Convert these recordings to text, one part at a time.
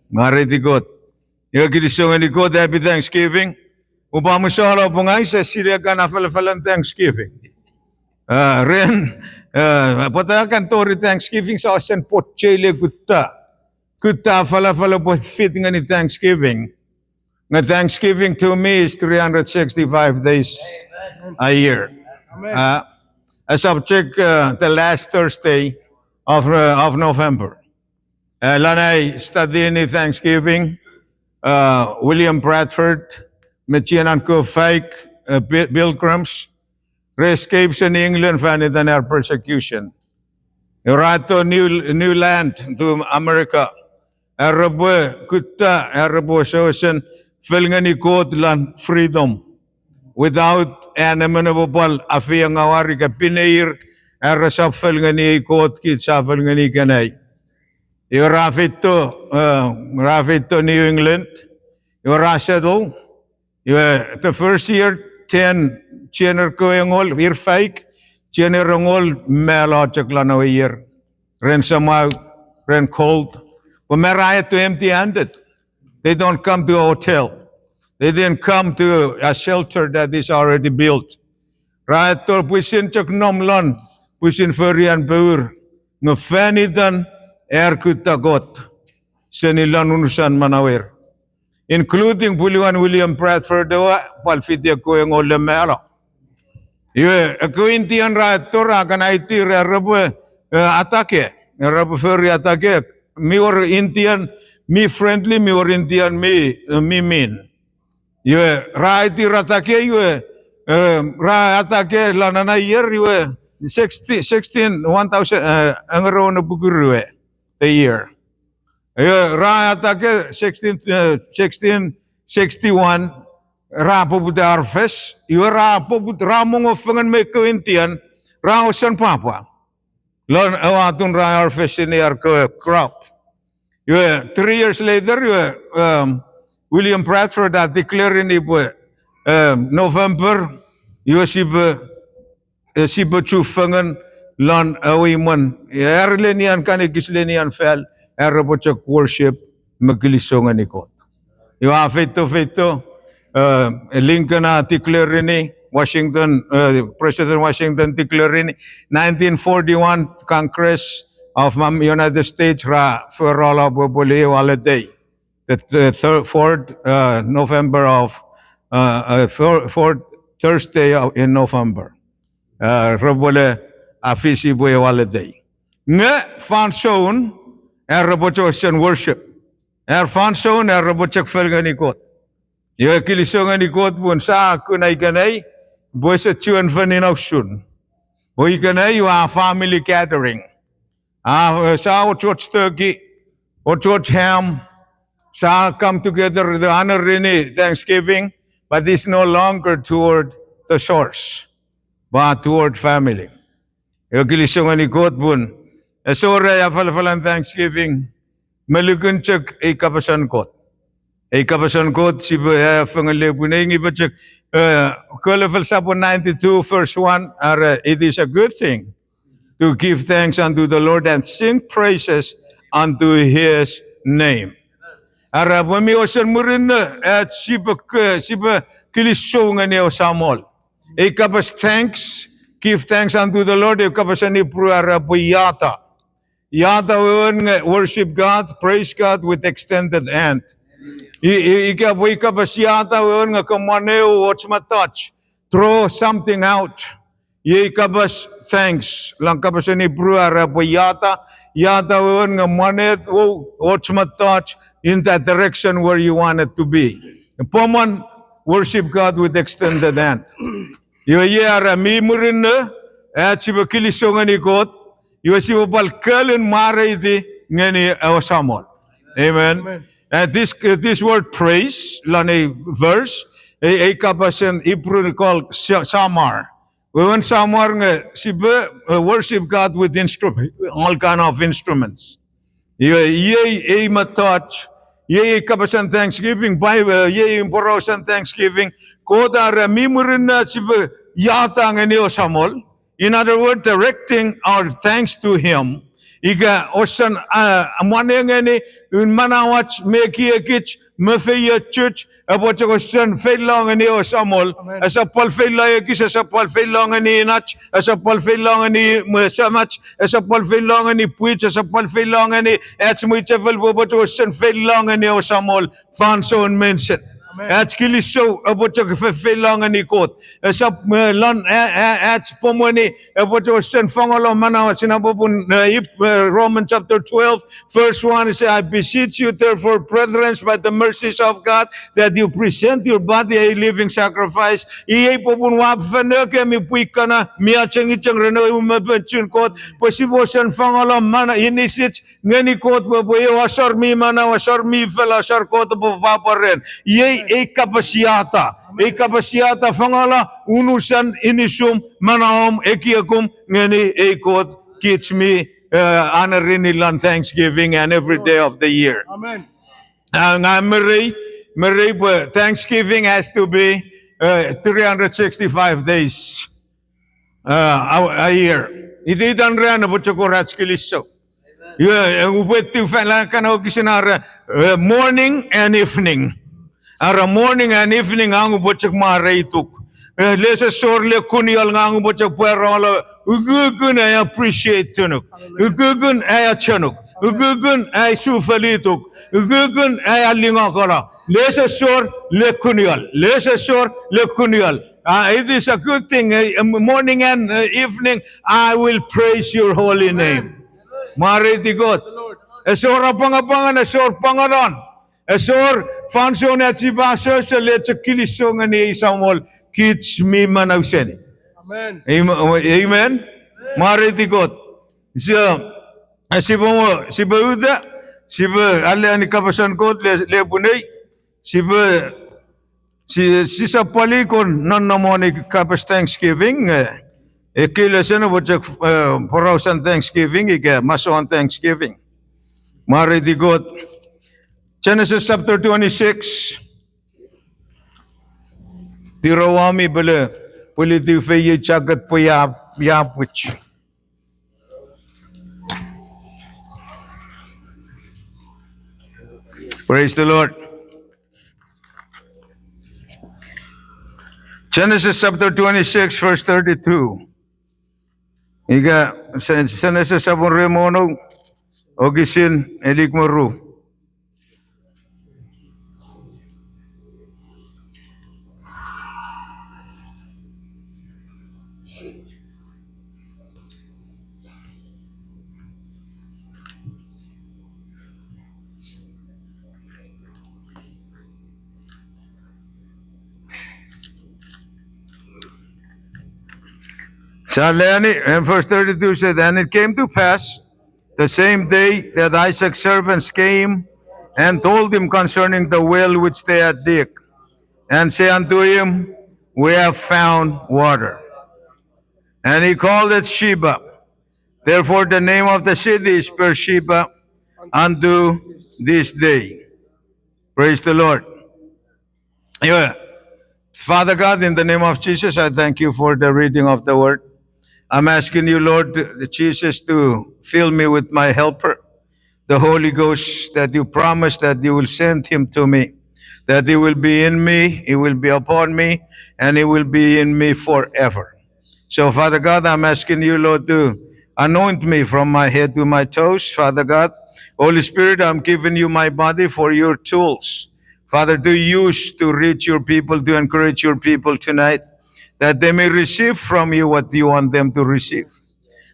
Maritikot. Yung kilisongan ni God, happy Thanksgiving. Upama sa halaw po nga, sa Syria ka na falafalan Thanksgiving. Patakan tori Thanksgiving sa asan potchele gutta. Gutta falafala po fit nga ni Thanksgiving. Nga Thanksgiving to me is 365 days a year. As I've checked the last Thursday of November. Lanay study ni Thanksgiving, William Bradford, Machianan ko fake pilgrims, escapes in England found in their persecution. Rato new land to America. Arabo kutta Arabo ocean filngan ni kot land freedom without animable afiyang awari ka pinair arasap filngan ni kot kit sa filngan ni kanay. Yung Rafit to New England, yung Rasadol, the first year 10 Chiener ko yung all year fake, Chiener yung all melachak lang na year. Ren sama, ren cold. But meraya to empty-handed. They don't come to a hotel. They didn't come to a shelter that is already built. Right to pusin chak nomlon, pusin ferian beur, no fanidan kutagot sa nilang unusan manawir. Including Buliwan William Bradford, palfitia ko yung olemelo. Ako Indian ratora kanaiti rabu atake, rabu ferry atake. Me or Indian, me friendly, me or Indian, me mean. Raiti ratake, ra atake lanana year, 1,000 angaro na bugurwe a year. Ra atake 1661 ra pobut harvest, ra pobut ramong ofangan me Indian, ra osan papa. Lon awatun ra harvest in their crop. 3 years later, William Bradford had declared in November, siba chufangan lan awiman. Erlenian kanikislenian fel, erabochak worship magilisongan ikot. Yung fito, Lincoln declared in Washington, President Washington declared in 1941 Congress of United States for all of holiday. The 4th November of 4th Thursday in November. Robole afisi boy holiday. Nge fan shown robochosian worship. Fan shown robochak felganikot. Yung kilisonganikot pun sa kunay kanay boy sa chuan faninauksun. Boy kanay yung family gathering. Sa church turkey or church ham, sa come together the honor in Thanksgiving, but it's no longer toward the source, but toward family. Yung kilisongan ni God bun, sore ya falfalan Thanksgiving, malukun chak kapasan kot. Kapasan kot si fangalay bunay iba chak Kolefal Sapon 92 verse 1, it is a good thing to give thanks unto the Lord and sing praises unto His name. Ara wami osan murin at siba kilisongan niya samol. Kapas thanks, give thanks unto the Lord. Kapasan ni pruara po yata. Yata worship God, praise God with extended hand. Kapas yata nga kamaneo watch my touch. Throw something out. Kapas thanks. Lang kapasan ni pruara po yata. Yata nga manet watch my touch. In that direction where you want it to be. Pomon, worship God with extended hand. Yara mimurin na, at si bakilisongan ikot, si balkalin mara iti ngani awasamon. Amen. And this word praise, lani verse, kapasan Hebrew called samar. When samar nga, si worship God with all kind of instruments. Yay touch, yay kapasan Thanksgiving, yay imporosan Thanksgiving, koda ramimurin na siba yata nga niyo samol. In other words, directing our thanks to Him Iga osan amanengeni un manawach meki ekich mefeya church about osan feilongeni osamol asa pal feilongeni asa pal feilongeni nach asa pal feilongeni musamach asa pal feilongeni puich asa pal feilongeni etsmuitevel bobot osan feilongeni osamol fanson mention Ats kiliso about the felangan ni kot. Sa lan ats pomoni about the sen fangalo manaw sinabupun Romans chapter 12 verse 1 says, I beseech you therefore brethren by the mercies of God that you present your body a living sacrifice. Iye popun wap faneke mi puikana mi achang ichang reno umabechun kot posibo sen fangalo mana inisit ngani kot baboy wasar mi mana wasar mi fela wasar kot babaparen. Ye ekapasiata fangala unusan inisum manahom ekiakum ngeni ekot teach me honoring ilan Thanksgiving and every day of the year. Amen. Thanksgiving has to be 365 days a year. Itidan rin na butchokorats kiliso. Morning and evening. Ara morning and evening ang butchak maraituk. Lesa sorle kunial ang butchak puerola. Ugugun ay appreciate tunuk. Ugugun ay chanuk. Ugugun ay sufalituk. Ugugun ay alingakala. Lesa sor le kunial. Lesa sor le kunial. It is a good thing. Morning and evening, I will praise your holy name. Maritigot. Esor pangapangan, esor pangaron. Esor fanson at sibasa sa let's kilisong ni Samuel kids mi manawsen. Amen. Amen. Maritigot. Siba uda, siba ala ni kapasan ko le punay, siba si sa palikon non namoni kapas Thanksgiving. Kila sana butchak porausan Thanksgiving, ika maso on Thanksgiving. Maritigot. Genesis chapter 26. Tirawami bala politi feye chagat po yapwich. Praise the Lord. Genesis chapter 26 verse 32. Iga Genesis sabon remono ogisin elikmoru. And verse 32 said, and it came to pass the same day that Isaac's servants came and told him concerning the well which they had digged, and say unto him, we have found water. And he called it Sheba. Therefore the name of the city is Beersheba unto this day. Praise the Lord. Yeah. Father God, in the name of Jesus, I thank you for the reading of the word. I'm asking you, Lord Jesus, to fill me with my helper, the Holy Ghost, that you promised that you will send him to me, that he will be in me, he will be upon me, and he will be in me forever. So, Father God, I'm asking you, Lord, to anoint me from my head to my toes, Father God. Holy Spirit, I'm giving you my body for your tools. Father, to use to reach your people, to encourage your people tonight, that they may receive from you what you want them to receive.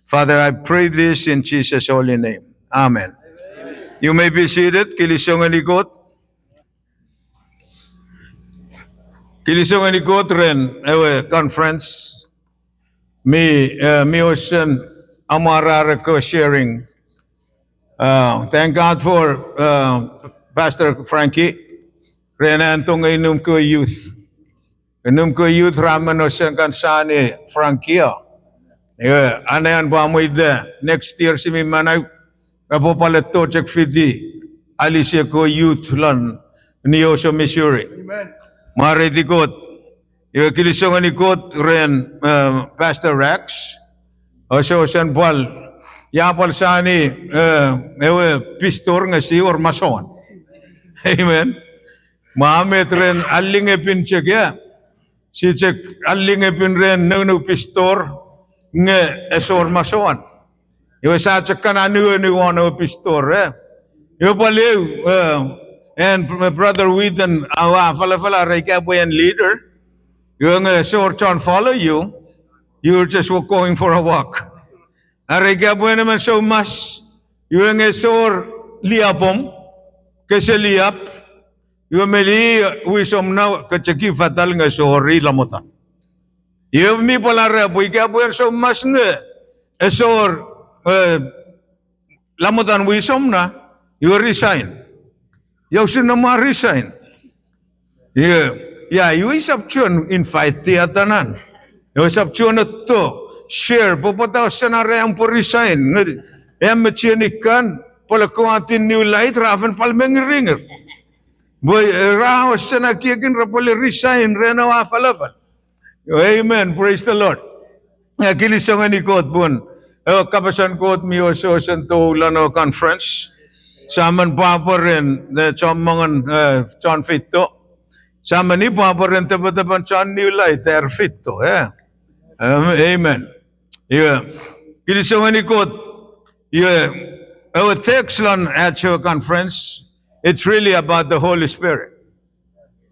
Father, I pray this in Jesus' holy name. Amen. Amen. You may be seated. Kilisong anikot. Kilisong anikot ren conference. Me ocean amara ko sharing. Thank God for Pastor Frankie. Ren antong inum ko youth. Inum ko youth raman ocean kansani Frankia. Anayan ba mo ida? Next year si Mimanay kapopalato check fidi. Alicia ko youth lan ni Osho, Missouri. Amen. Maridikot. Kilisong anikot ren Pastor Rex. Osho San Paul. yapal sani ewe pistor nga si or mason. Amen. Mahamet ren aling epin cek ya. Si cek aling epin ren nunu pistor nge esor mason. Iwa sa cek kan anu ni wana pistor eh. Iwa paliw and brother Whedon awa fala reka boyan leader. Iwa nge esor chan follow you. You're just going for a walk. Areka boyan naman so mas. Iwa nge esor liapom. Kasi liap. Iwa meli wisom na kacaki fatal nga sorry lamutan. Iwa mi pala repo ika po so mas nga esor lamutan wisom na iwa resign. Iwa sino ma resign. Iwa isap chun invite tiyatanan. Iwa isap chun to share popota sana reyang po resign. Iwa machinikan pala kuatin new light rafen palmeng ringer. Boy, raos siya nakikin rapali resign rena wa falafel. Amen. Praise the Lord. Kilisong ni kot pun. Kapasan kot mi oso to lano conference. Saman papa rin chomangan John Fitto. Saman ni papa rin taban John New Light ter Fitto. Amen. Yeah. Kilisong ni kot. Yeah. Our text lan at your conference. It's really about the Holy Spirit.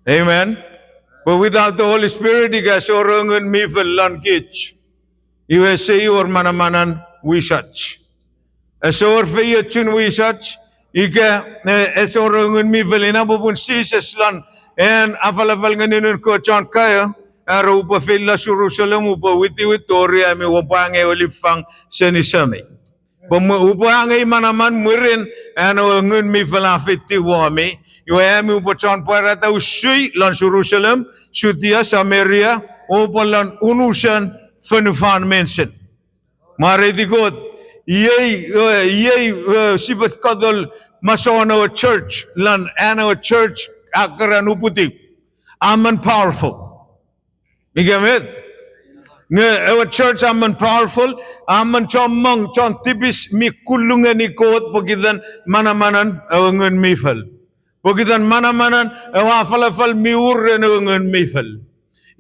Amen. But without the Holy Spirit, ika sorangan mifel lan kich. Iwe say or manamanan wisach. Asor feyachun wisach. Ika sorangan mifel inabubun Jesus lan. And afalafal nganinun ko chan kaya. Ara upa fila Jerusalem upa witi Victoria mi wapange olifang senisame. Upangay manaman murin ano ngun mi falafiti wami yoami upachan parata usui lan Jerusalem Judea Samaria upalan unusan fanufan mensen maridigot yey sibat kadol masona church lan ano church akaran uputi aman powerful bigamit our church aman powerful, aman chomong chon tibis mi kulungan ni kot pagidan manamanan awangan mifal. Pagidan manamanan awafalafal miur na awangan mifal.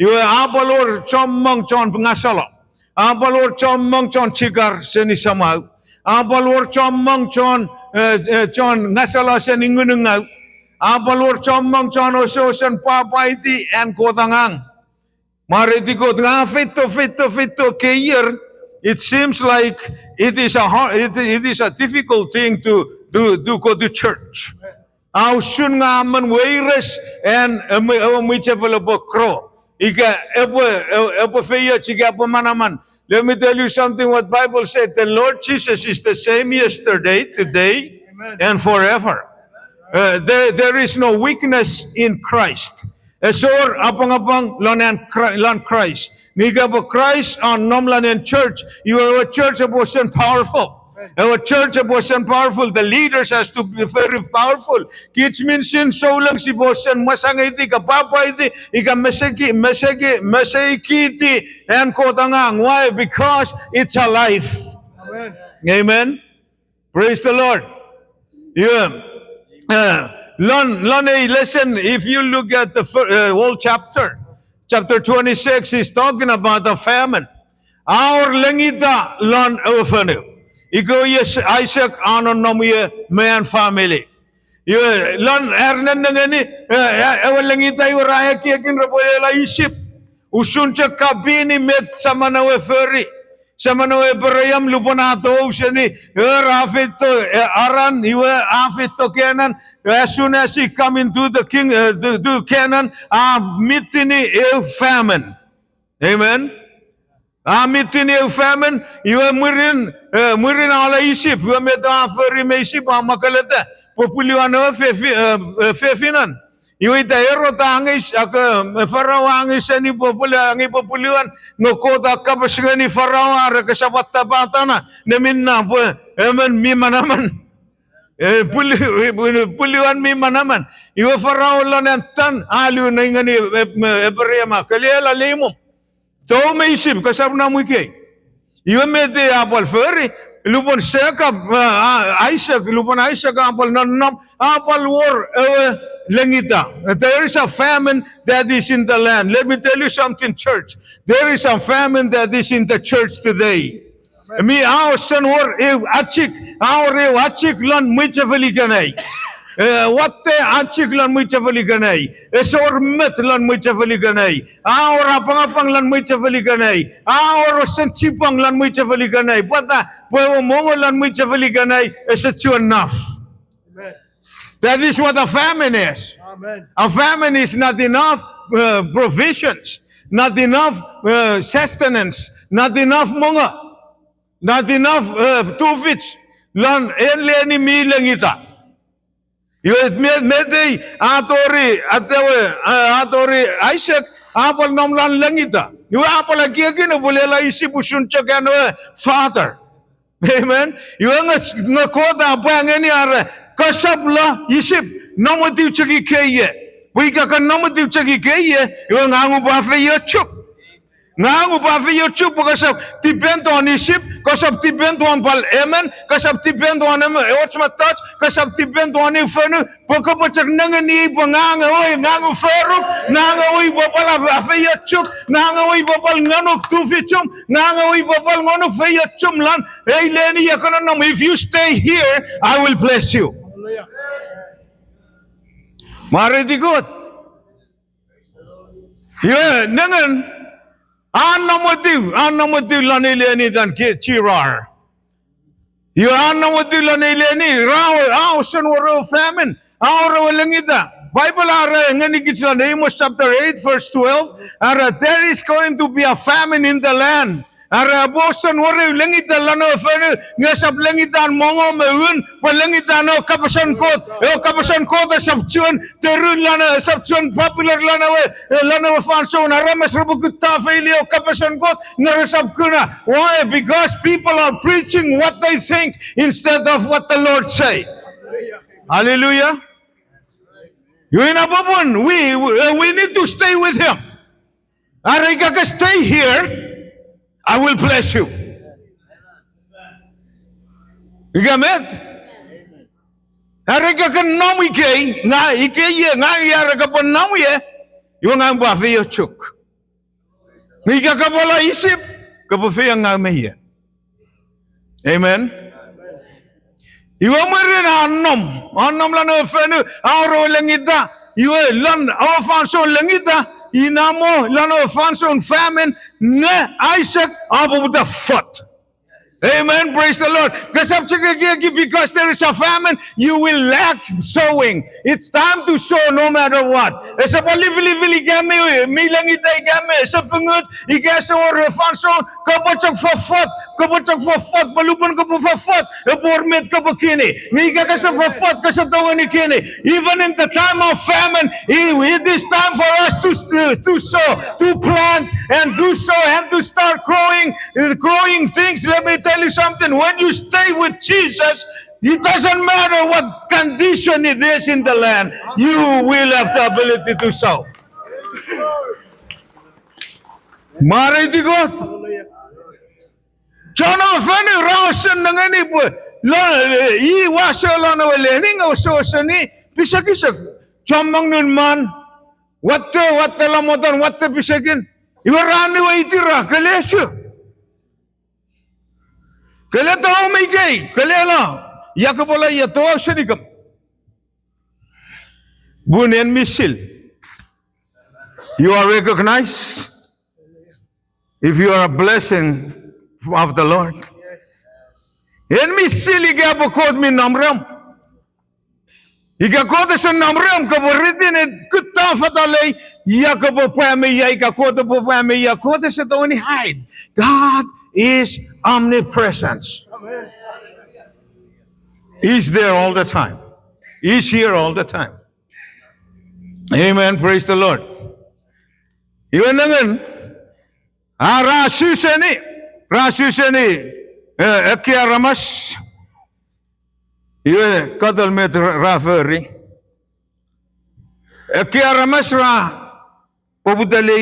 Iwa apalor chomong chon pengasala. Apalor chomong chon chigar senisamaw. Apalor chomong chon ngasala seningunungaw. Apalor chomong chon ososan papaiti and kotangang. Maritiko nga fito year. It seems like it is a difficult thing to go to church. How soon nga man virus and may develop crow. Ika epo feya chiga pamanaman. Let me tell you something. What Bible said. The Lord Jesus is the same yesterday, today, and forever. There is no weakness in Christ. Esor apang-apang lan Christ. Niga po Christ on nomlan and church. You are a church of Boston powerful. Our church of Boston powerful. The leaders has to be very powerful. Kids minsin so lang si Boston masangay iti kapapa iti ika meseki kiti and kotangang. Why? Because it's a life. Amen. Amen. Praise the Lord. Yeah. Listen, if you look at the whole chapter 26, he's talking about the famine. Our langita lon ofanu. Iko yes Isaac anon nomuye man family. Lon ernan ngani langita uraya kiakin raboyela isip. Usun cha kabini met samanawe ferry. Samanawe berayam luponato usani rafito aran iwa afito kenan. As soon as he come into the Canaan, mitini a famine. Amen. Mitini a famine. Iwa murin ala isip. Iwa meta aferi me isip amakaleta. Populiwan fefinan. Iwa itaero ta angis Farao angis ni populiwan ngokota kapasga ni Farao ara kasabat tapatana naminna po emen mimanaman puliwan mimanaman iwa Farao lanantan alu na ngani ebrema kaliela limo to meisip kasab na muke iwa mete apal feri Lupon Jacob, Isaac, Lupon Isaac, apal nanam, apal war lengita. There is a famine that is in the land. Let me tell you something, church. There is a famine that is in the church today. Me, our son, war achik lan muchafali kanai. What the achik lan muchafali kanai. Esor met lan muchafali kanai. Our apang lan muchafali kanai. Our senchipang lan muchafali kanai. Pata puevo mongo lan muchafali kanai. Is it enough? Amen. That is what a famine is. Amen. A famine is not enough provisions, not enough sustenance, not enough monga. Not enough tufits lan enleni mi langita. Yun medey atori Isaac apal nom lan langita. Yun apal lagi na bolela isip usun chakan father. Amen. Yun nga kota apa yang ini ara kasab la isip nomati chagi keye. Buika kan nomati chagi keye. Yun ngangu bafe yachuk. Ngangu bafe yachuk kasab depend on isip. Kasab depend on pal amen. Kasab depend on touch. Kasab depend on ifanu. Pagkapachak nangani panganga oy ngangu feruk. Nanga oy babal afayachuk. Nanga oy babal nganuk tufichum. Nanga oy babal nganuk fayachum lan. Hey leni yakananam. If you stay here, I will bless you. Maridigot. Yeah, nangan. Anamotiv lanileni dan chirar. You anamotiv lanileni rao sen waro famine. Aura walangita. Bible ara ngani kitsa Amos chapter 8 verse 12. Ara there is going to be a famine in the land. Ara bosan waro langita lano fene ngasap langitan mongo meun palangitan o kapasan kot sabchuan terun lana sabchuan popular lana fanso naramas robukutta faili o kapasan kot narasap kuna. Why? Because people are preaching what they think instead of what the Lord say. Hallelujah. You in Ababon, we need to stay with Him. Arigaka, stay here. I will bless you. You got it? Arigaka namu ike na ike nga yaraka pon namu ye. Yung ang bafi yo chuk. Ika kapola isip kapofi ang nga mehiya. Amen. Iwa marin anom lan ofenu auro langita. Iwa lan afanso langita. Inamo lan afanso famine ne Isaac abu the foot. Amen. Praise the Lord. Because there is a famine, you will lack sowing. It's time to sow no matter what. Sa palivili game, milang itay game. Sa pungut, igasa or fanson, kapachak for foot, balupan ka po for foot, bormet ka po kini. Miga ka sa for foot, ka sa tawa ni kini. Even in the time of famine, it is time for us to sow, to plant, and do so, and to start growing things. Let me tell you something. When you stay with Jesus, it doesn't matter what condition it is in the land, you will have the ability to sow. Mari di God. Jonathan Rawson ng ani po. Iwasa lang na wala. Nga uso ni. Pisag-isag. Chamang nun man. What the lamotan. What the pisagin. Iwarani wa itira. Kalesyo. Kala tao may gay. Kala lang. Yakabola yato sinikam. Bunen misil. You are recognized if you are a blessing of the Lord. En misil igabukod min namram. Igakota sa namram kaburitin et kutta fatalay yakapo pami yakakota po pami yakota sa tawani hide. God is omnipresent. He's there all the time. He's here all the time. Amen. Praise the Lord. Iwan naman, rasusani, ekia ramas, iwan kadal met raferi, ekia ramas ra, pobutale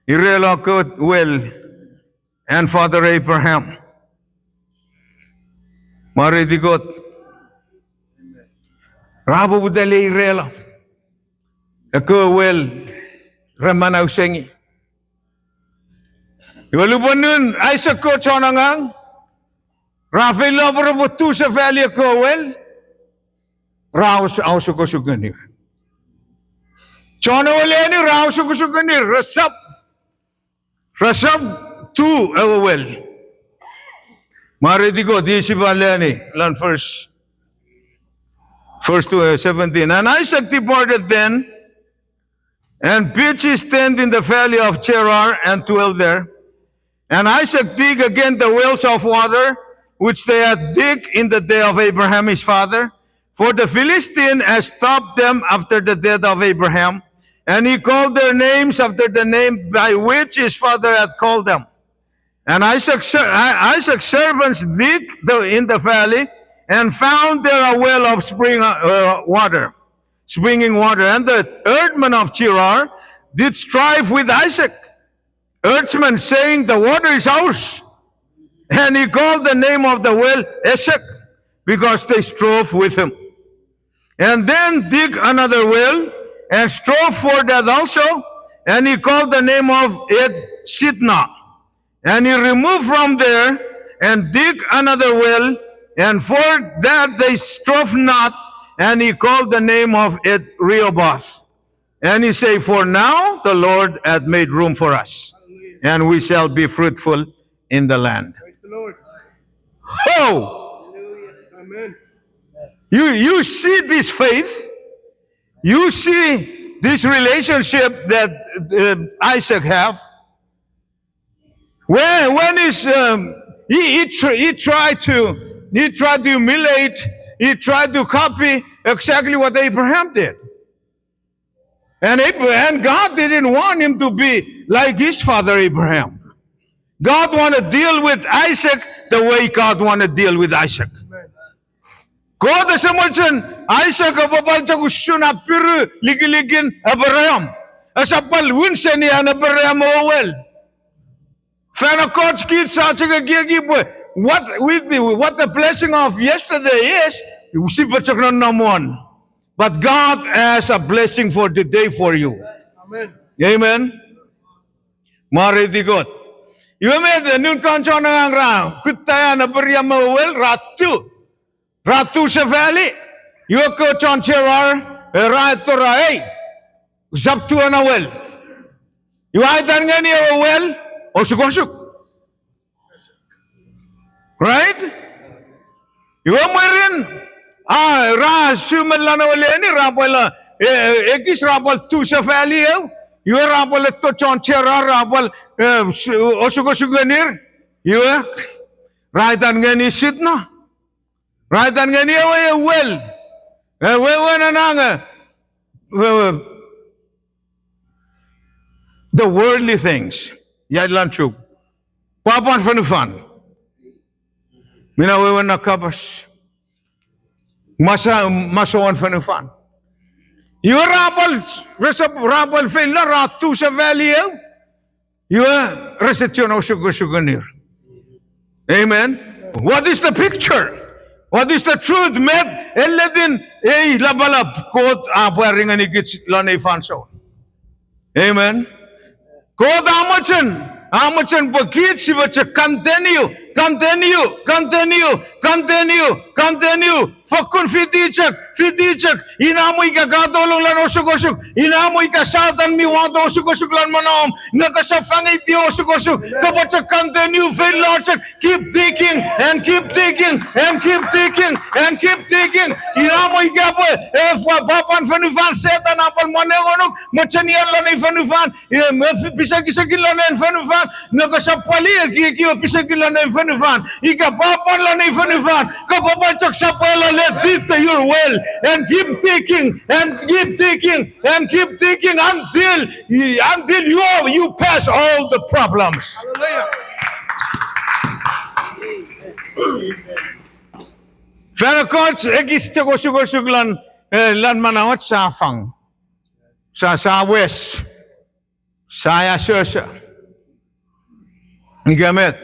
Irelo could well, and Father Abraham. Maritigot. Rabo budale irela. Ako well ramanaw sengi. Iwalubanun Isaac ko chonangang. Rafael labra butu sa valley ako well. Raus auso ko suganir. Chona wale ni raus ko suganir. Rasab tu well. Maritigot di si balani lan verse 17. And Isaac departed then, and pitched his tent in the valley of Cherar, and dwelt there. And Isaac dig again the wells of water, which they had dig in the day of Abraham his father. For the Philistine had stopped them after the death of Abraham, and he called their names after the name by which his father had called them. And Isaac's servants dig in the valley, and found there a well of springing water. And the herdsmen of Cherar did strive with Isaac, herdsmen saying, the water is ours. And he called the name of the well Eshek, because they strove with him. And then dig another well, and strove for that also, and he called the name of it Shitna. And he removed from there, and dig another well, and for that they strove not, and he called the name of it Rehoboth. And he said, for now the Lord hath made room for us, and we shall be fruitful in the land. Praise the Lord. Oh! Amen. You see this faith, you see this relationship that Isaac have. When he tried to emulate, he tried to copy exactly what Abraham did. And God didn't want him to be like his father Abraham. God wanted to deal with Isaac the way God wanted to deal with Isaac. God is a merchant. Isaac ababal sa gusto na pero ligiligin Abraham. Asapal winsen niya na Abraham well. What the blessing of yesterday is, but God has a blessing for today for you. Amen. Amen. Maritigot. You made the new concho na ang ra. Kutaya na bariya mawel Ratu sa valley. You ko chon cherar rato raay. Zaptu na well. You aitan nga niya well. Osuk-osuk. Right? You meron ra sumal na wala ni rapal ekis rapal tu sa valley you rapal to chonchera rapal osuk-osuk ganir you right and ngani sit na right and ngani well na nanga the worldly things. Yadlan chuk. Papan fanufan. Minawewan na kabas. Masawan fanufan. You rapal fail na ratu sa valley. You reception of suganir. Amen. What is the picture? What is the truth? Met eladin labalab kot aparingan igits lanay fanso. Amen. God amachan bakit si bacha continue. Fakun fitichak. Inamoy ka katulong lan osuk-osuk. Inamoy ka satan mi wato osuk-osuk lan manom. Nakasafangit di osuk-osuk. Kabacha continue fail lordship. Keep digging. Inamoy ka po. Papan fanufan setan apal manegonok. Machanian lan fanufan. Pisag-isagin lan fanufan. Nakasapali kikiyo pisagin lan fanufan. Ika papan lan fanufan. Kapapachak sapala let dig your well and keep digging until you pass all the problems. Hallelujah. Fera coach egis chagosug lan manawat sa fang sa west saya sasa ni gamet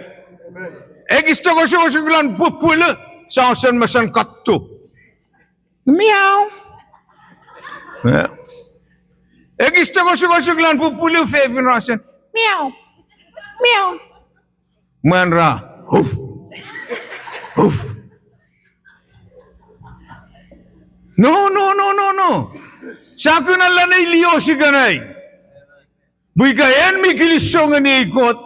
egis chagosug lan pupula sausen masan kattu. Meow. Yeah. Gusto ko sugasuglan pupuliw favor nasan. Meow. Meow. Manra. Hoof. Hoof. No. Sa akin na lang iliyo si ganay. Buikayan mi kilisongan ni ikot.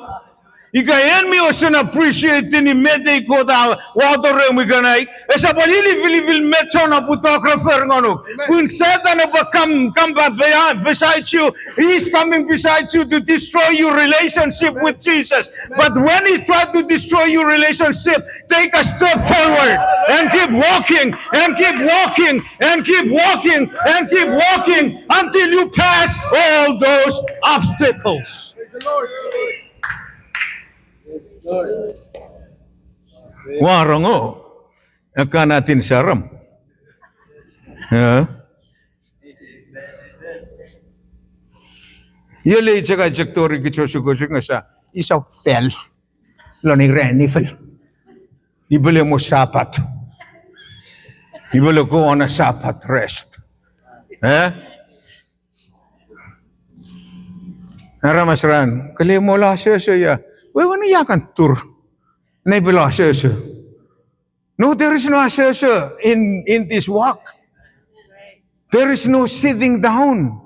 Ikayan mi osan appreciate ni mede ikot water mi ganay. Esa palili vilivil metso na photographer ngono. When Satan come beside you, he is coming beside you to destroy your relationship with Jesus. But when he tries to destroy your relationship, take a step forward and keep walking and keep walking and keep walking and keep walking until you pass all those obstacles. Warango, akan natin saram. Yali jaga jaktori kicho sugosik nga sa isa fel. Loni renifel. Ibele mo sapat. Ibele ko on a sapat rest. Aramasran, kali mo la siya. Wala yakan tur. Naibala siya. No, there is no assertion in this walk. There is no sitting down.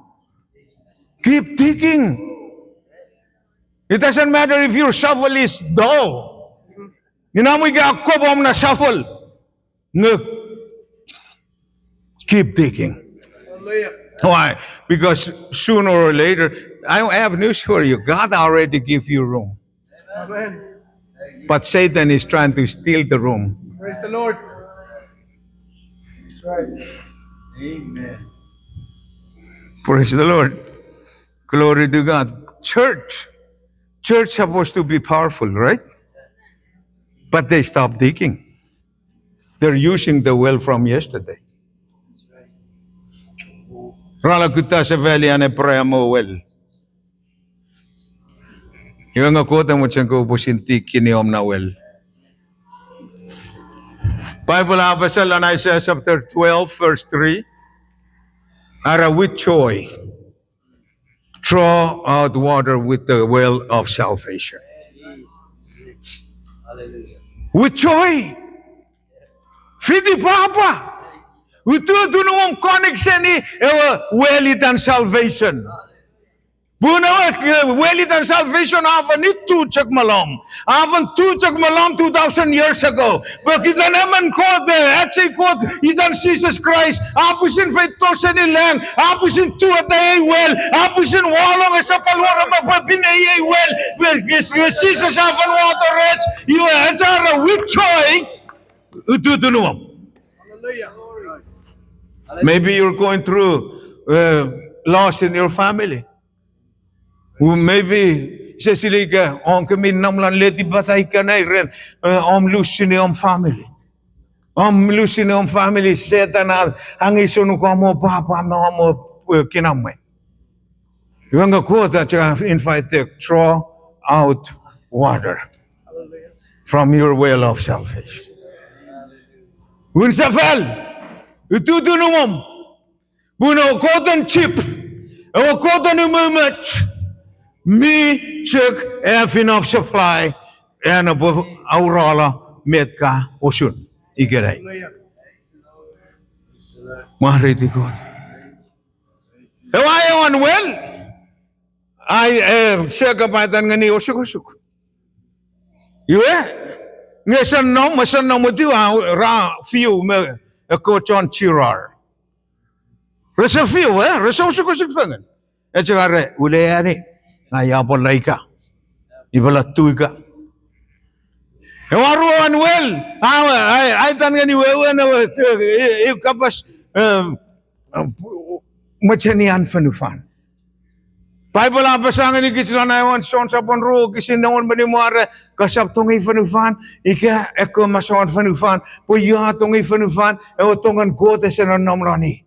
Keep digging. It doesn't matter if your shovel is dull. Inamoy ka ako ba na shovel? No. Keep digging. Why? Because sooner or later, I have news for you. God already gave you room. Amen. But Satan is trying to steal the room. Praise the Lord. That's right. Amen. Praise the Lord. Glory to God. Church supposed to be powerful, right? But they stopped digging. They're using the well from yesterday. Rala kita sa valley ane prayer mo well. Yung nga kota mo siyang kubusinti kiniom na well. Bible abasal on Isaiah chapter 12 verse 3. Ara with joy draw out water with the well of salvation. With joy. Fidi papa. Utu dunung connection ni welitan salvation. Buna welitan salvation haven niet toetsak malam. Haven toetsak malam 2,000 years ago. But kita naman kod actually kod idan Jesus Christ. Apusin faitosan nilang. Apusin tuatay well. Apusin walong sa palwara mapapinay well. Jesus haven water rich. You are with joy. Utu dunung. Maybe you're going through loss in your family. Maybe sesili ka on kami namlan leti batay ka na ren lusin om family. Lusin om family setan ang isunu ko mo papa mo kinamay. Yung nga ko ta invite draw out water from your well of salvation. Unsafal itu dunumom buno kodan chip o kodan much. Me check have enough supply and above aurala metka osun igeray. Mahariti ko. Ewayan well. I siya kapatan nga ni osuk. Yue. Ngayon masan mo diwa ra few me kochon chirar. Rasa few rasa osuk fangan. Echare uleyani. Ayapon laika. Ibalatui ka. Ewaruan well. Ay tan nga ni wewen kapas machanian fanufan. Bible abasangan ni kislan aywan son sapon ro kisin naon manimuara kasap tungi fanufan ika eko mason fanufan po ya tungi fanufan e tongan kote sa namrani.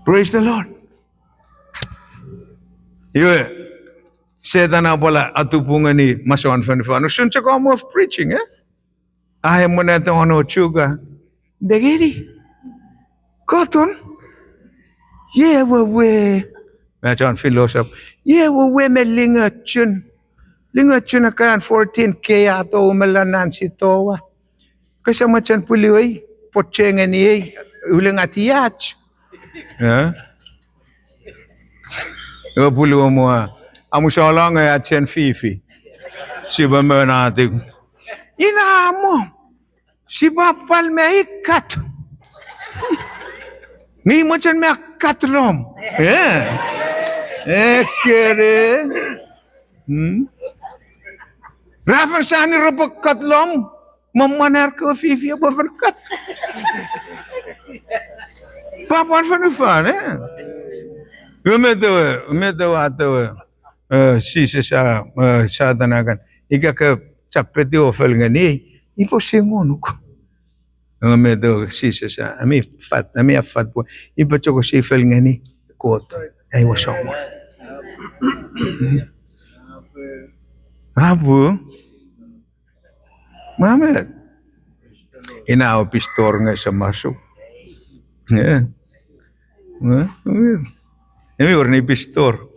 Praise the Lord. Yeah. Setan pala atupungan ni masawan fan. Sunca kamu of preaching, eh? Ayaw mo na itong ano, Chuga. Dagiri. Cotton. Yeah, we. John philosoph. Yeah, we me lingatsun. Lingatsun na kan 14K ato umalanan si Towa. Kasama chan puliway. Potsengan niya. Ulang atiyach. Ha? Puliwa mo ha. Amo siya lang ay atyan fifi. Si ba mo natin. Ina mo. Si Bapal may ikat. Ni mo chan may katlom. Kere. Rafa sani rabak katlom. Mamanar ko fifi apa berkat. Papan fanufan, Umetaw ataw. Sisa sa tanagan. Ika ka chapeti ofel ngani. Ipo singon ko. Umetaw sisa sa. Ami afat po. Ipo choko sifel ngani. Kot. Ay wasong mo. Abu. Mamet. Inaaw pistor nga sa masok. Ini warna pistor.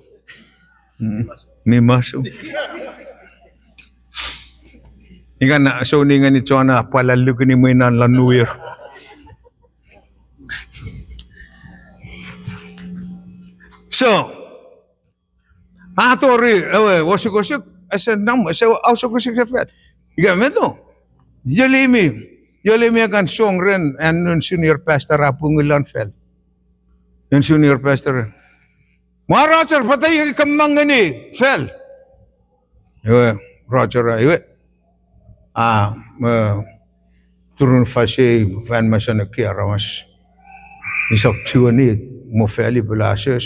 Ni masuk. Ikan nak soningan ni cona palalu kini mainan lanuir. So, atori, wasuk asa nam, asa ausuk sefat. Ikan meto. Yalimi akan songren and senior pastor apungilan fel. Yung senior pastor. Mga Roger, patay kamang ni fel. Roger, turun fasi fan masana kiaramas. Isok tiwa ni mo feli bela asya.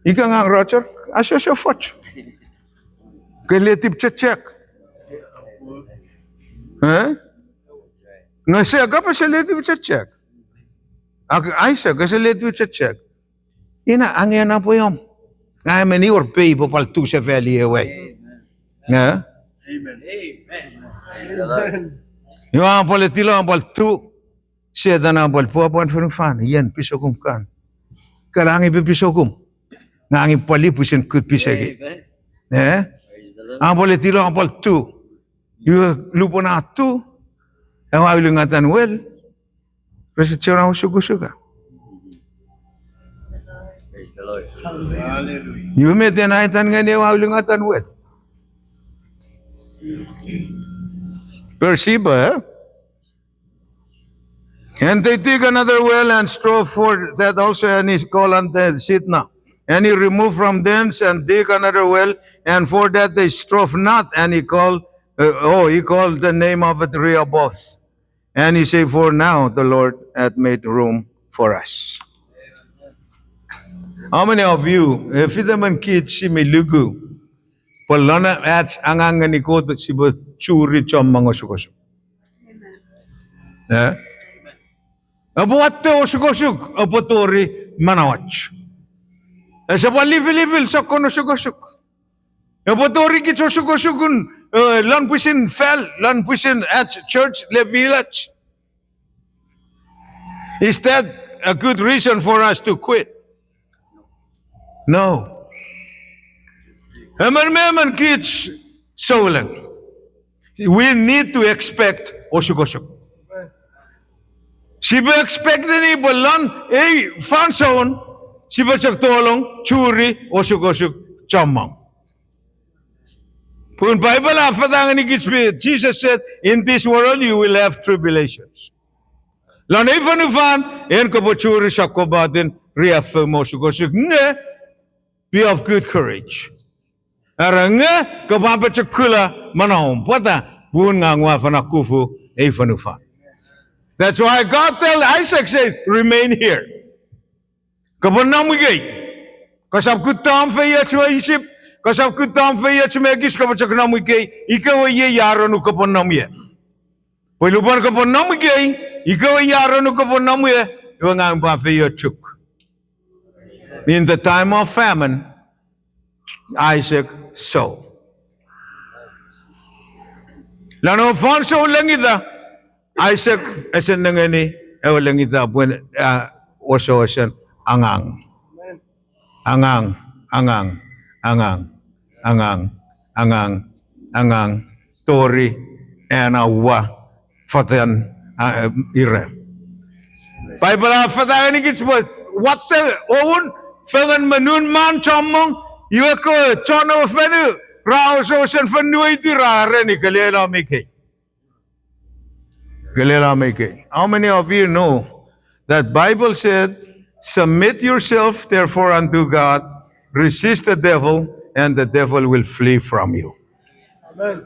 Ika nga Roger, asya fach. Keletip cecek. Ngasya ka pa sa letip cecek. Aisa ka sa letip cecek. Ina angin na po yung. Ngayon mani orpay po paltu sa feli away. Nga? Amen. Yung ang palatilo ang paltu. Siya na ang palpu apan fan. Yan pisokum kan. Kalangi pipisokum. Ngangin palipusin kut pisagi. Ang palatilo ang paltu. Yung lupo na tu. Ang awilingatan well. Resitsyon ako suga-suga. Hallelujah. You met the night and nga awilingatan well. Persiba, And they dig another well and strove for that also, and he called unto Sitna. And he removed from thence and dig another well, and for that they strove not, and he called, he called the name of it Rehoboth. And he said, for now the Lord hath made room for us. How many of you, if you man kids si milugu, palana at angangan ni ko si ba churi chom mga sukosuk. Yeah. Abuat te sukosuk, apotori manawach. Sa palifil sa kono sukosuk. Apotori kit sukosukun lan pusin fell, lan pusin at church le village. Is that a good reason for us to quit? No. Eman kids so lang. We need to expect osuk-osuk. Siba expect ni balan fanson siba tolong curi osuk-osuk chamang. Pun Bible afatang ni kids Jesus said, in this world you will have tribulations. Lan ifan en ko curi sa ko batin reaffirm osuk-osuk. Ne. Be of good courage. Aranga kababa chakula manahom pata bun ngwa fanakufu efanufa. That's why God tell Isaac said, remain here. Kabanam gay. Kasab kutam fe yachwa isip, kasab kutam fe yachmegis kabachaknam gay, ikaw ye yaron kabanam ye. Puluban kabanam gay, ikaw yaron kabanam ye, yung pa fe yachuk. In the time of famine, Isaac sow. Lano fanso langida Isaac esen nangani langida buen oso osen angang angang angang angang angang angang angang tori wa fatan ire Bible fatan ni kisbut what the own fangan manun man chamong yuko chono fenu Raos ocean fanui dirare ni kalela meke. Kalela meke. How many of you know that Bible said, submit yourself therefore unto God, resist the devil, and the devil will flee from you. Amen.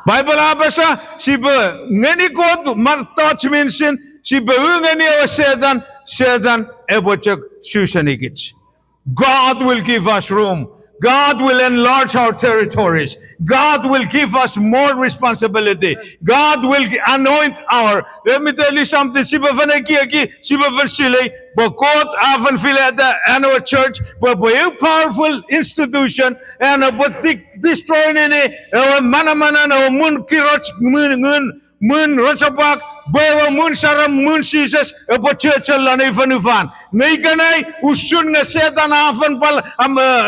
Bible abasa siba ngani God mar touch mention siba ngani wa sedan ebochak susanikich. God will give us room. God will enlarge our territories. God will give us more responsibility. God will anoint our. Let me tell you something. Siba vanaki siba vansile. But God often feel at the annual church, but a powerful institution and but destroying any mana no mun kirach mun rachabak. Bawa mun saram mun Jesus apa churchal lani fanufan. Nei kanai usun nga setan afan pal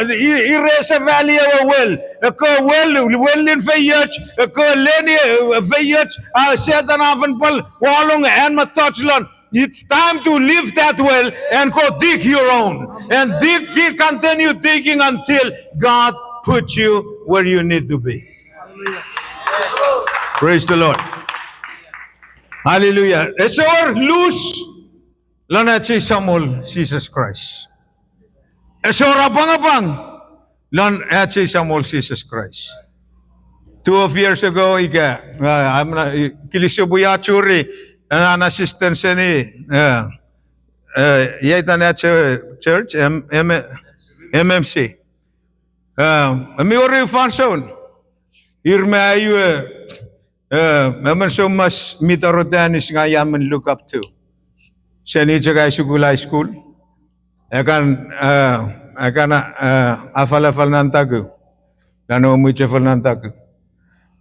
iresa valley well. Ko well in fayach ko leni fayach setan afan pal walong and matachlan. It's time to leave that well and go dig your own. And continue digging until God puts you where you need to be. Praise the Lord. Hallelujah. It's our loose lanachi Samuel Jesus Christ. It's our abang lanachi Samuel Jesus Christ. 2 years ago, I'm not kilisubuya churi, an assistant seni, yaitan church, MMC. Miori fanson, irme ayu. Naman so mas mitarodanis nga yaman look up to. Siya ni Chuukese Sugulay School. Akan afal ng tagu. Lano mo chefal ng tagu.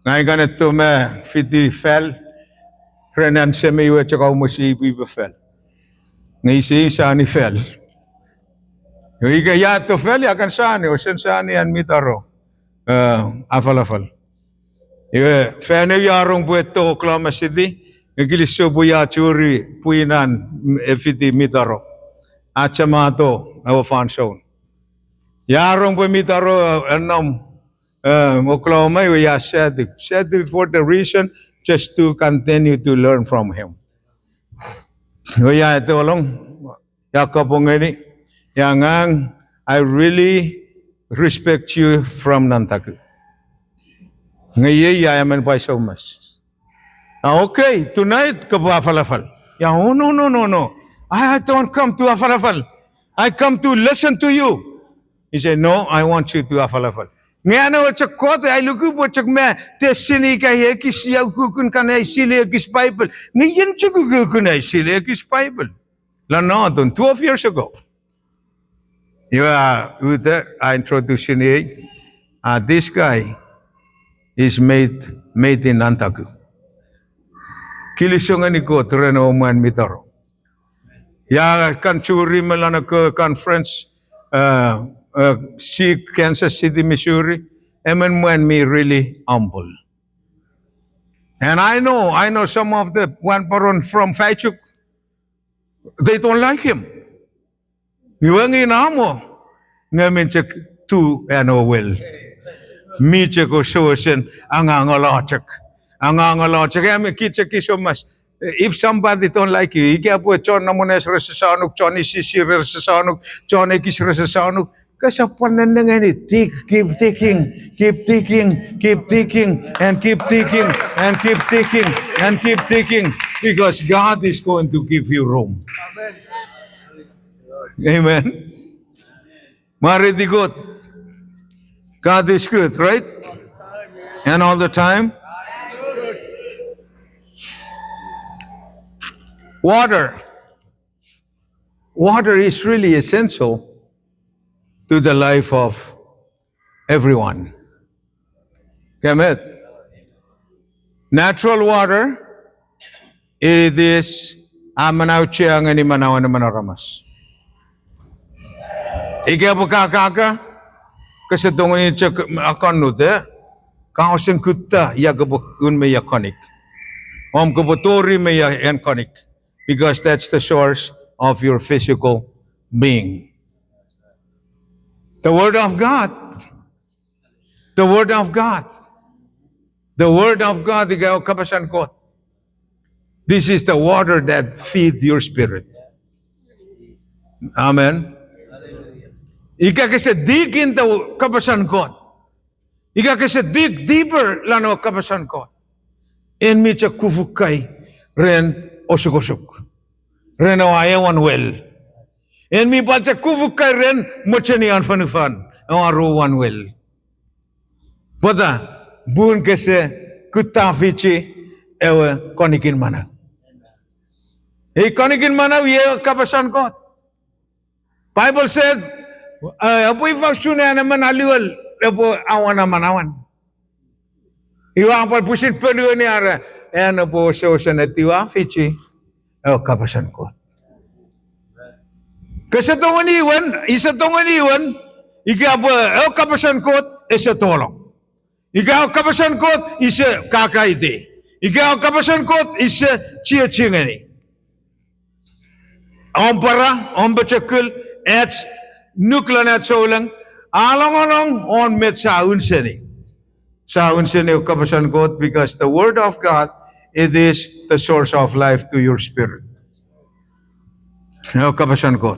Ngayon ganito me fiti fell. Renan siya may iwa tsaka umusibi ba fell. Ngayon siya ni fell. Yung ikayato fell, yakan sani. O sani yan mitaro. Afal. Fene yarong bueto Oklahoma City, nagiliso buya churi puinan efiti mitaro. Achamato awa fanson. Yarong bu mitaro anam Oklahoma ya said for the reason just to continue to learn from him. Ya ito long yakapongeni yangang I really respect you from Nantaku. Ngayon, yayaman pa so much. Okay, tonight, kabuafalafal. Yeah, oh, no. I don't come to afalafal. I come to listen to you. He said, no, I want you to afalafal. Ngayon na wachak kote, ay lugu wachak me, te sini ka hekis yaw kukun ka na isili ekis Bible. Ngayon chukukun na isili ekis Bible. Lano, 12 years ago. I introduced you, this guy, is made in Nantaku. Kilisongan ni ko tereno man mitaro. Ya kan churi melana ke conference Kansas City, Missouri. Eman man me really humble. And I know some of the one paron from Faichuk, they don't like him. Niwangi namo ngamin chek tu ano well. Miche ko sosen angangolochak. Kiche so much. If somebody don't like you, ikapo chon namones resasanuk, chon isisi resasanuk, chon ekis resasanuk. Kasapanan na nga ni, keep thinking, and keep thinking, because God is going to give you room. Amen. Maridi good. God is good, right? And all the time. Water is really essential to the life of everyone. Kemet. Natural water, it is amanaw siya nga ni manawan na manaramas. Ika po kakaka, kasi tungo niya akan nute, kausin kutta yagabukun may yakonik. Kabutori may yakonik. Because that's the source of your physical being. The Word of God. The Word of God. The Word of God, ikaw kapasan ko. This is the water that feeds your spirit. Amen. Ika kasi dig in the kapasan ko. Ika kasi dig deeper lano kapasan ko. En mi cha kufukay ren osuk-osuk. Ren ayawan well. En mi baca kufukay ren mochani anfanufan. Awaruwan well. Pada bun kasi kutafichi ewe konikin mana. Konikin mana ye kapasan ko. Bible said, apo ifasuna naman aliwal, apo awan naman awan. Iwa ang palpusin pelu ni ara, po sa natiwa fichi, kapasan ko. Kasi tungon iwan, isa tungon iwan, ika po, kapasan ko, isa tolong. Ikaw kapasan ko, isa kakaiti. Ikaw kapasan ko, isa chia-chingani. Ompara, ombachakul, et nuklanat solang, along on met saun seni. Saun seni kapasan ko, because the Word of God, it is the source of life to your spirit. Kapasan ko.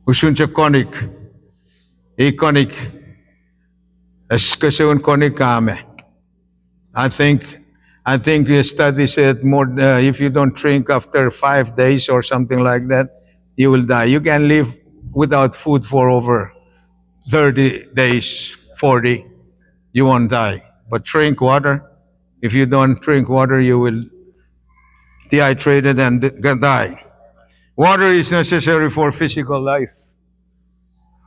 Usun siya konik. Konik. Eskasun konik kame. I think the study said more. If you don't drink after 5 days or something like that, you will die. You can live without food for over 30 days, 40. You won't die. But drink water. If you don't drink water, you will dehydrated and die. Water is necessary for physical life.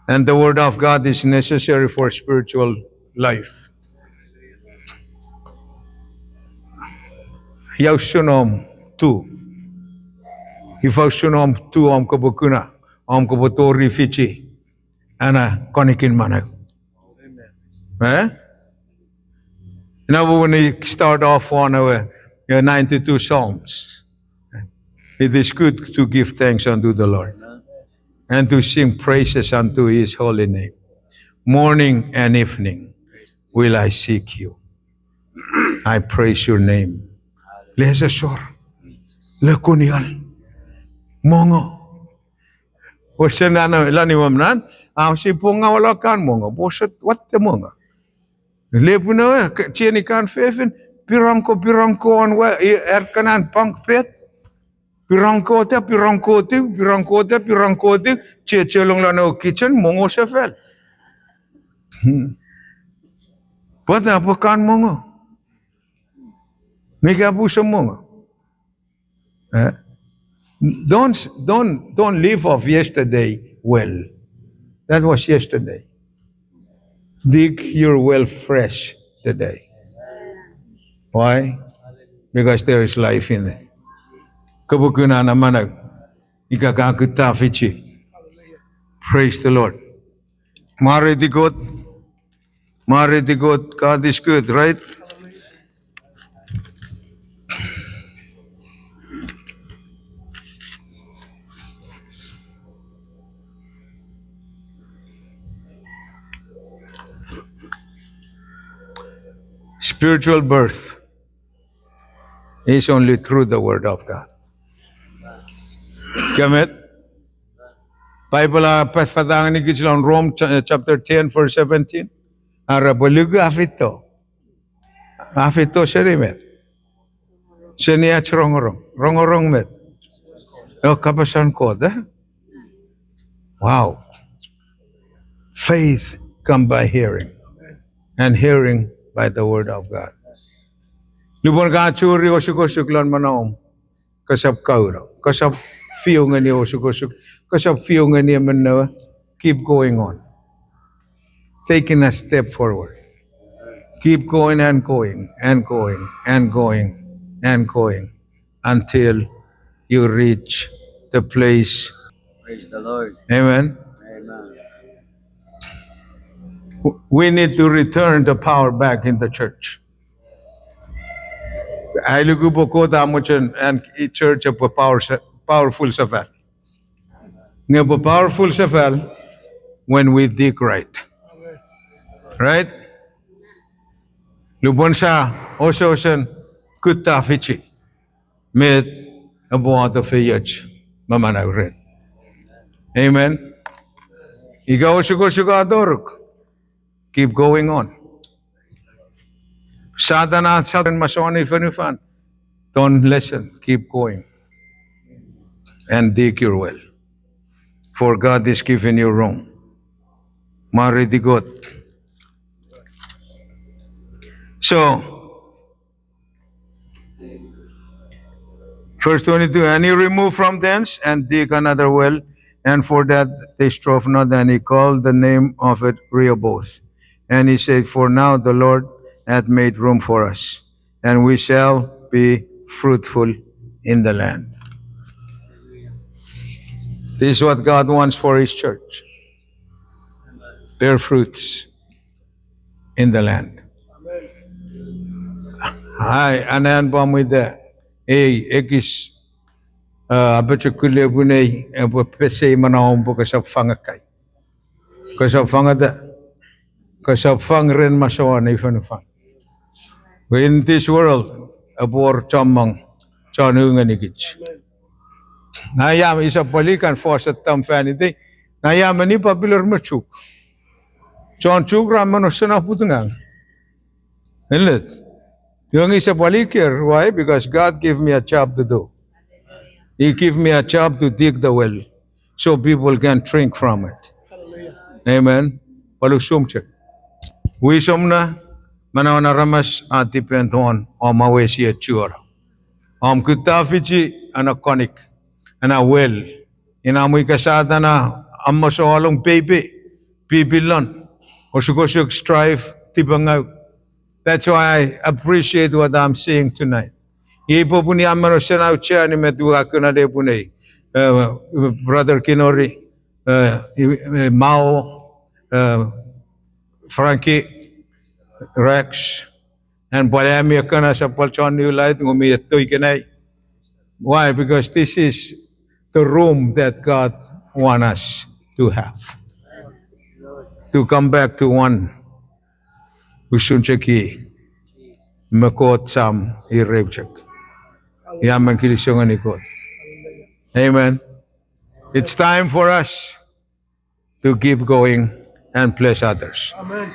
And the Word of God is necessary for spiritual life. Yaw sunom tu. Ifaw sunom tu om kabukuna. Om kabutori fichi. Ana konikin manag. Now when we start off on our 92 Psalms, it is good to give thanks unto the Lord and to sing praises unto His holy name. Morning and evening will I seek you. I praise your name. Lesasor, lekunial, mongo. Wasya na laniwam nan, si punga wala kan mongo, bosat wat te mongo. Lepo na cheni kan fefen, pirangko on kanan pang pet. Pirangko te, chelong lano kitchen, mongo sa fel. Pada apa kan mongo? Mega puso mongo. Don't live off yesterday well. That was yesterday. Dig your well fresh today. Why? Because there is life in it. Kabukuna naman ikakakuta fichi. Praise the Lord. Maridigot. God is good, right? Spiritual birth is only through the Word of God. Kamet? Bible pafadangan ni Gizlon Rome chapter 10 verse 17. Arabalugu afito. Afito serimet. Senia rongorong met. Kapasan ko da? Wow. Faith come by hearing. And hearing by the Word of God. Lubon ka churi o suklan manaom. Kasap kauro. Kasap feel nga niya o sukosuk. Kasap feel nga niya man keep going on. taking a step forward. Keep going and going and going and going and going until you reach the place. Praise the Lord. Amen. Amen. We need to return the power back in the church. I look up and church of a powerful safal. Nga powerful safal when we dig right. Right? Lubon siya, ocean, kutta fichi. Met about the fayage. Mamanaw rin. Amen. Ikaw sugo keep going on. Sadhana masoni fanufan. Don't listen. Keep going. And dig your well. For God is giving you room. Maridigot. So, verse 22, and he removed from thence and dig another well, and for that they strove not, and he called the name of it Rehoboth. And he said, for now the Lord hath made room for us, and we shall be fruitful in the land. This is what God wants for his church. Bear fruits in the land. Hi, anan ba mo ida? Ekis abachukule bunay pese manawang po kasap fangakay. Kasap fangada. Kasap fang ren masawa na ifanufang. In this world, abor chamang chanungan ikich. Nayam isa palikan for sa tamfanity. Nayam ni popular machuk. John chuk ramano sana putungang. Inlet. Yung isa palikir, why? Because God gave me a job to do. He gave me a job to dig the well so people can drink from it. Amen. Palusum check. Wisdom na manaw na ramas depend on mawesi at chura. Kutafichi anakonik ana well. Inamoy kasada na amasoalong baby. Bibilon. O sugosug strive tibangaw. That's why I appreciate what I'm seeing tonight. Ipo po ni amano siya na ucha ni medua ko na de po na Brother Kinori, Mao, Frankie, Rex, and Bayami ka na sa Palchon New Light, ngumiyatoy ka na. Why? Because this is the room that God wants us to have. To come back to one. Usunchaki makot sam irevchak. Yaman kilisongan ikot. Amen. It's time for us to keep going and bless others. Amen.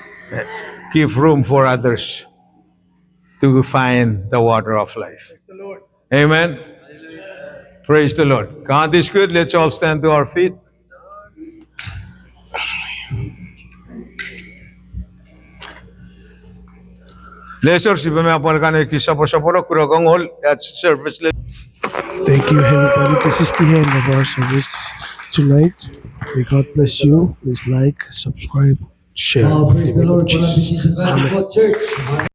Give room for others to find the water of life. The Lord. Amen. Praise the Lord. God is good. Let's all stand to our feet. Lesser si pamapalkan ay kisapos-saporo kuragong hol at service. Thank you, everybody. This is the end of our service tonight. May God bless you. Please like, subscribe, share. Praise the In name of Lord. Jesus. This is Church.